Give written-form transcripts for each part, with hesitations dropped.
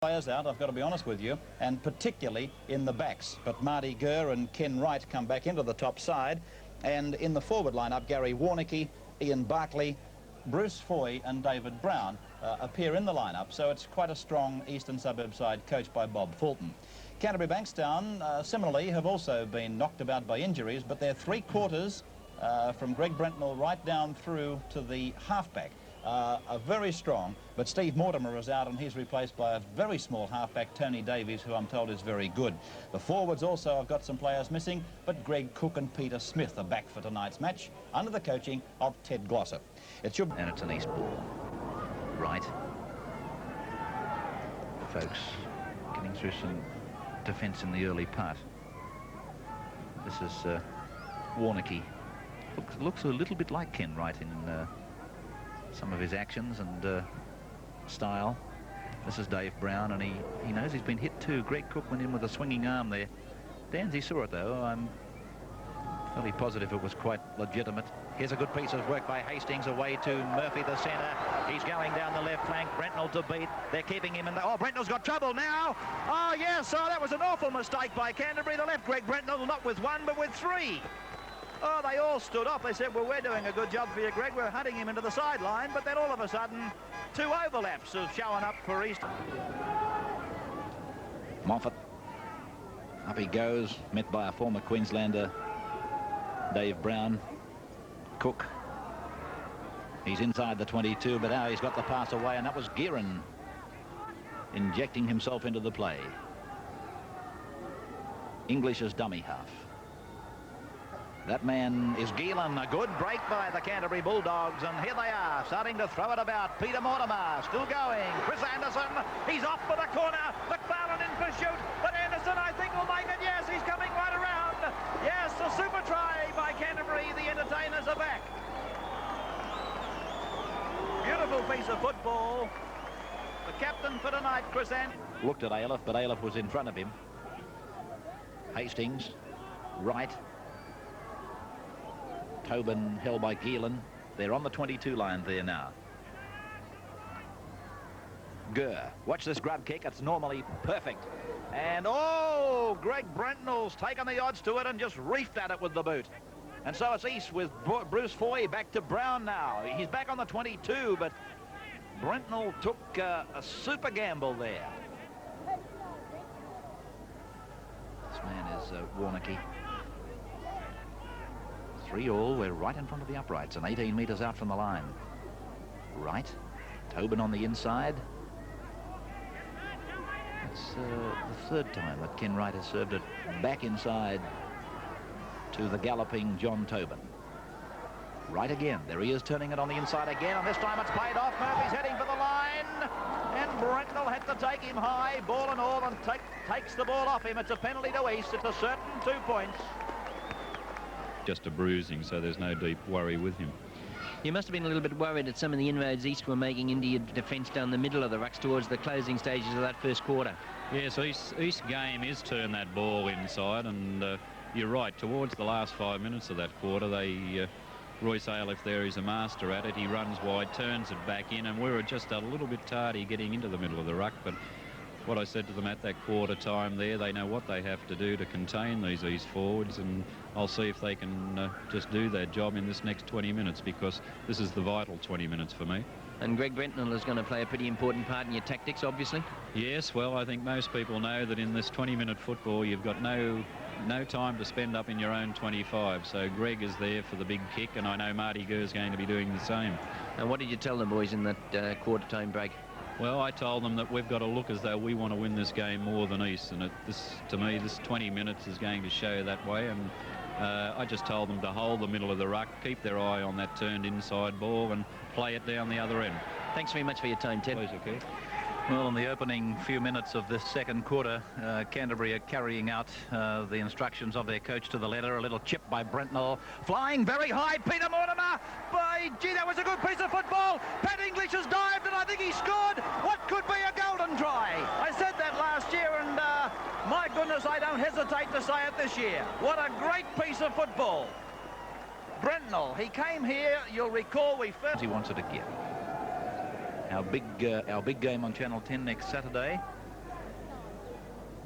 Players out, I've got to be honest with you, and particularly in the backs. But Marty Gurr and Ken Wright come back into the top side, and in the forward lineup, Gary Warnicky, Ian Barclay, Bruce Foy and David Brown appear in the lineup, so it's quite a strong eastern suburb side coached by Bob Fulton. Canterbury Bankstown, similarly, have also been knocked about by injuries, but they're three-quarters from Greg Brentnell right down through to the halfback. Are very strong, but Steve Mortimer is out and he's replaced by a very small halfback, Tony Davies, who I'm told is very good. The forwards also have got some players missing, but Greg Cook and Peter Smith are back for tonight's match under the coaching of Ted Glosser. It should... And it's an east ball. Right. Folks getting through some defence in the early part. This is Warnicky. Looks a little bit like Ken Wright in some of his actions and style. This is Dave Brown, and he knows he's been hit too. Greg Cook went in with a swinging arm there. Danzy saw it though. I'm fairly positive it was quite legitimate. Here's a good piece of work by Hastings away to Murphy, the centre. He's going down the left flank. Brentnell to beat. They're keeping him in the... Oh, Brentnell's got trouble now. Oh, yes. Oh, that was an awful mistake by Canterbury. The left Greg Brentnell, not with one, but with three. Oh, they all stood up. They said, well, we're doing a good job for you, Greg. We're hunting him into the sideline. But then all of a sudden, two overlaps have shown up for East. Moffat. Up he goes, met by a former Queenslander, Dave Brown. Cook. He's inside the 22, but now he's got the pass away, and that was Gearan injecting himself into the play. English's dummy half. That man is Geelan. A good break by the Canterbury Bulldogs, and here they are, starting to throw it about. Peter Mortimer still going. Chris Anderson, he's off for the corner. McFarlane in pursuit, but Anderson, I think, will make it. Yes, he's coming right around. Yes, a super try by Canterbury. The entertainers are back. Beautiful piece of football. The captain for tonight, Chris Anderson. Looked at Ayliffe, but Ayliffe was in front of him. Hastings, right. Tobin held by Geelan. They're on the 22 line there now. Gurr, watch this grub kick. It's normally perfect. And oh, Greg Brentnell's taken the odds to it and just reefed at it with the boot. And so it's East with Bruce Foy back to Brown now. He's back on the 22, but Brentnell took a super gamble there. This man is Warnicky. 3-all, we're right in front of the uprights and 18 metres out from the line. Right, Tobin on the inside. It's the third time that Ken Wright has served it back inside to the galloping John Tobin. Right again, there he is turning it on the inside again, and this time it's played off. Murphy's heading for the line, and Brentnell had to take him high, ball and all, and takes the ball off him. It's a penalty to East. It's a certain 2 points. Just a bruising, so there's no deep worry with him. You must have been a little bit worried at some of the inroads East were making into your defence down the middle of the rucks towards the closing stages of that first quarter. Yes, East game is turn that ball inside, and you're right, towards the last 5 minutes of that quarter, Royce Ayliffe there is a master at it. He runs wide, turns it back in, and we were just a little bit tardy getting into the middle of the ruck, but what I said to them at that quarter time there, they know what they have to do to contain these East forwards, and I'll see if they can just do their job in this next 20 minutes, because this is the vital 20 minutes for me. And Greg Brentnell is going to play a pretty important part in your tactics, obviously. Yes, well, I think most people know that in this 20-minute football, you've got no time to spend up in your own 25. So Greg is there for the big kick, and I know Marty Gurr is going to be doing the same. And what did you tell the boys in that quarter-time break? Well, I told them that we've got to look as though we want to win this game more than East, and to me, this 20 minutes is going to show that way. And I just told them to hold the middle of the ruck, keep their eye on that turned inside ball, and play it down the other end. Thanks very much for your time, Ted. Pleasure, Keith. Well, in the opening few minutes of this second quarter, Canterbury are carrying out the instructions of their coach to the letter. A little chip by Brentnell. Flying very high, Peter Mortimer. Gee, that was a good piece of football. Pat English has dived, and I think he scored what could be a golden try. I said that last year, and my goodness, I don't hesitate to say it this year. What a great piece of football. Brentnell, he came here, you'll recall we first... He wants it again. Our big game on Channel 10 next Saturday.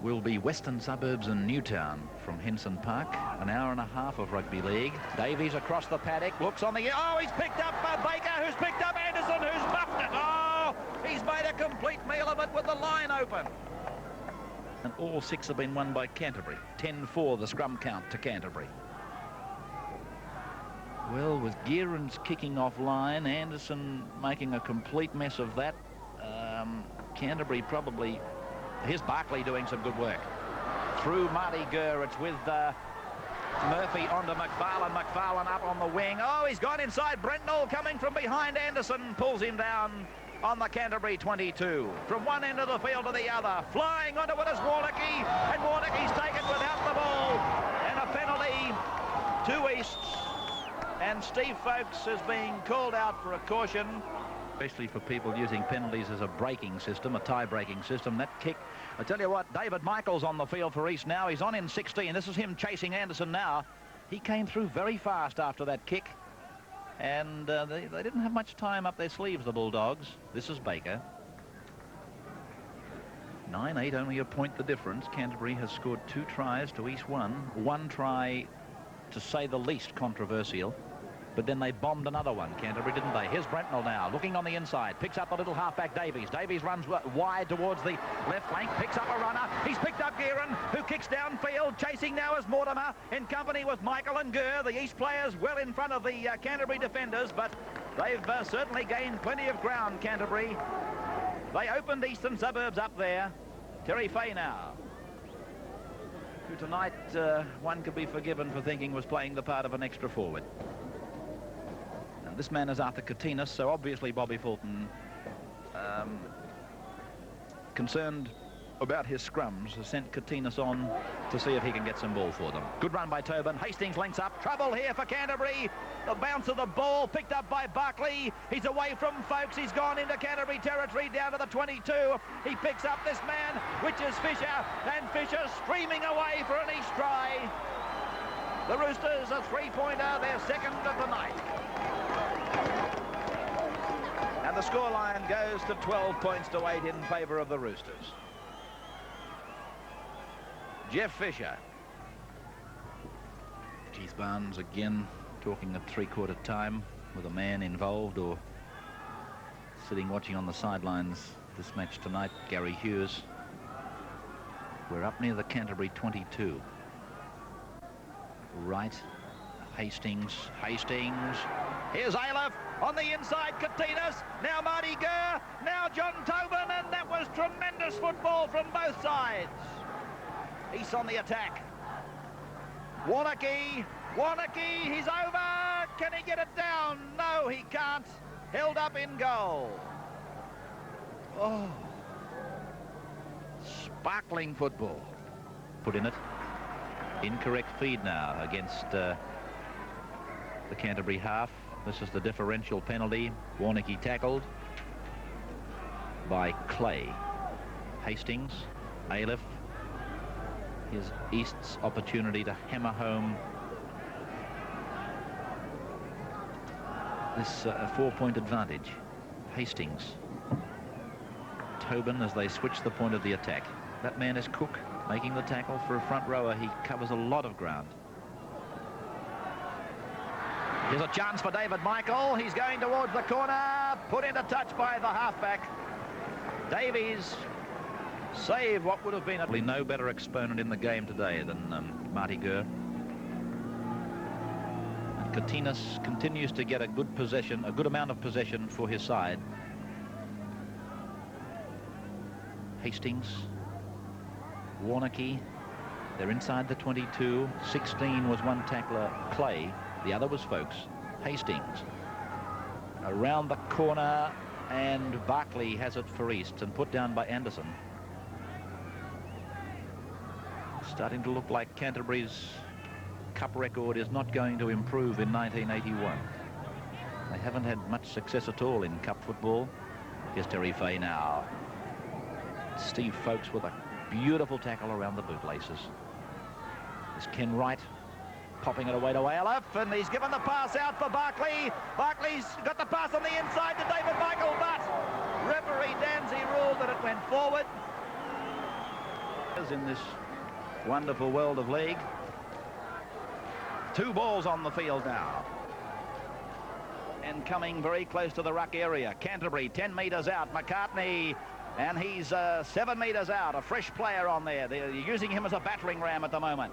will be Western Suburbs and Newtown from Henson Park. An hour and a half of rugby league. Davies across the paddock, looks on the... Oh, he's picked up Baker, who's picked up Anderson, who's muffed it. Oh, he's made a complete meal of it with the line open. And all 6 have been won by Canterbury. 10-4 the scrum count to Canterbury. Well, with Gearans kicking off line, Anderson making a complete mess of that. Canterbury probably... Here's Barkley doing some good work. Through Marty Gurr, it's with Murphy onto McFarlane. McFarlane up on the wing. Oh, he's gone inside. Brentnall coming from behind Anderson. Pulls him down on the Canterbury 22. From one end of the field to the other. Flying onto it is Warnocky. And Warnocky's taken without the ball. And a penalty to Easts. And Steve Folkes is being called out for a caution. Especially for people using penalties as a braking system, a tie-breaking system. That kick, I tell you what, David Michael's on the field for East now. He's on in 16. This is him chasing Anderson now. He came through very fast after that kick. And they didn't have much time up their sleeves, the Bulldogs. This is Baker. 9-8, only a point the difference. Canterbury has scored 2 tries to East 1. 1 try, to say the least, controversial. But then they bombed another one, Canterbury, didn't they? Here's Brentnall now, looking on the inside. Picks up a little halfback Davies. Davies runs wide towards the left flank. Picks up a runner. He's picked up Gearan, who kicks downfield. Chasing now is Mortimer, in company with Michael and Gurr. The East players well in front of the Canterbury defenders, but they've certainly gained plenty of ground, Canterbury. They opened Eastern Suburbs up there. Terry Fay now, who tonight one could be forgiven for thinking was playing the part of an extra forward. This man is Arthur Katinas, so obviously Bobby Fulton, concerned about his scrums, has sent Katinas on to see if he can get some ball for them. Good run by Tobin. Hastings links up. Trouble here for Canterbury. The bounce of the ball picked up by Barkley. He's away from Folkes. He's gone into Canterbury territory down to the 22. He picks up this man, which is Fisher, and Fisher streaming away for an East try. The Roosters a 3-pointer, their second of the night. And the scoreline goes to 12 points to 8 in favour of the Roosters. Jeff Fisher. Keith Barnes again talking at 3/4 time with a man involved or sitting watching on the sidelines this match tonight, Gary Hughes. We're up near the Canterbury 22. Right. Hastings. Here's Ayliffe on the inside. Katinas. Now Marty Gurr. Now John Tobin. And that was tremendous football from both sides. East on the attack. Warnocky. He's over. Can he get it down? No, he can't. Held up in goal. Oh. Sparkling football. Put in it. Incorrect feed now against the Canterbury half. This is the differential penalty. Warnocky tackled by Clay. Hastings, Ayliffe. Here's East's opportunity to hammer home this 4-point advantage. Hastings. Tobin as they switch the point of the attack. That man is Cook, making the tackle for a front rower. He covers a lot of ground. Here's a chance for David Michael. He's going towards the corner. Put into touch by the halfback. Davies saved what would have been no better exponent in the game today than Marty Gurr. And Katinas continues to get a good possession, a good amount of possession for his side. Hastings. Warnocky. They're inside the 22. 16 was one tackler, Clay. The other was Folkes. Hastings. Around the corner, and Barkley has it for East and put down by Anderson. Starting to look like Canterbury's cup record is not going to improve in 1981. They haven't had much success at all in cup football. Here's Terry Fay now. Steve Folkes with a beautiful tackle around the bootlaces. There's Ken Wright popping it away to Ayliffe, and he's given the pass out for Barkley. Barkley's got the pass on the inside to David Michael, but referee Danzy ruled that it went forward. In this wonderful world of league. 2 balls on the field now. And coming very close to the ruck area. Canterbury 10 metres out. McCartney, and he's 7 metres out. A fresh player on there. They're using him as a battering ram at the moment.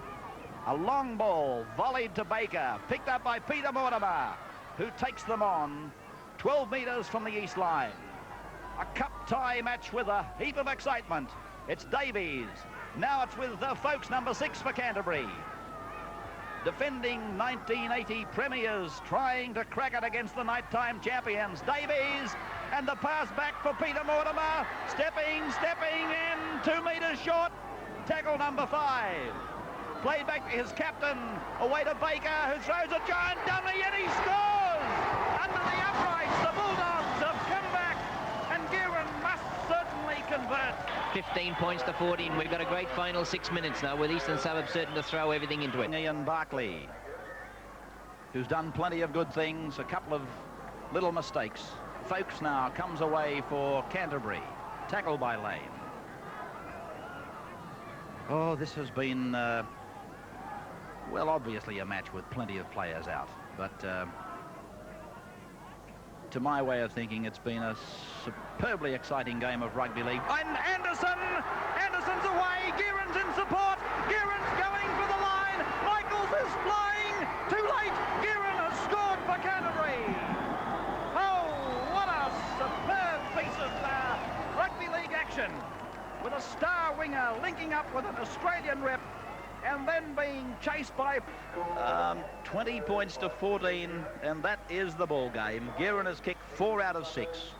A long ball volleyed to Baker, picked up by Peter Mortimer, who takes them on 12 metres from the east line. A cup tie match with a heap of excitement. It's Davies. Now it's with Folkes, number 6 for Canterbury. Defending 1980 premiers, trying to crack it against the nighttime champions. Davies, and the pass back for Peter Mortimer. Stepping in, 2 metres short. Tackle number 5. Played back to his captain, away to Baker, who throws a giant dummy, and he scores! Under the uprights, the Bulldogs have come back, and Guerin must certainly convert. 15 points to 14. We've got a great final 6 minutes now, with Eastern Suburbs certain to throw everything into it. Ian Barkley, who's done plenty of good things, a couple of little mistakes. Folkes now comes away for Canterbury. Tackle by Lane. Oh, this has been, well, obviously a match with plenty of players out. But to my way of thinking, it's been a superbly exciting game of rugby league. And Anderson's away. Guerin's in support. Guerin's going for the line. Michaels is flying. Too late. Guerin has scored for Canterbury. Oh, what a superb piece of rugby league action, with a star winger linking up with an Australian rep, and then being chased by 20 points to 14, and that is the ball game. Guerin has kicked 4 out of 6.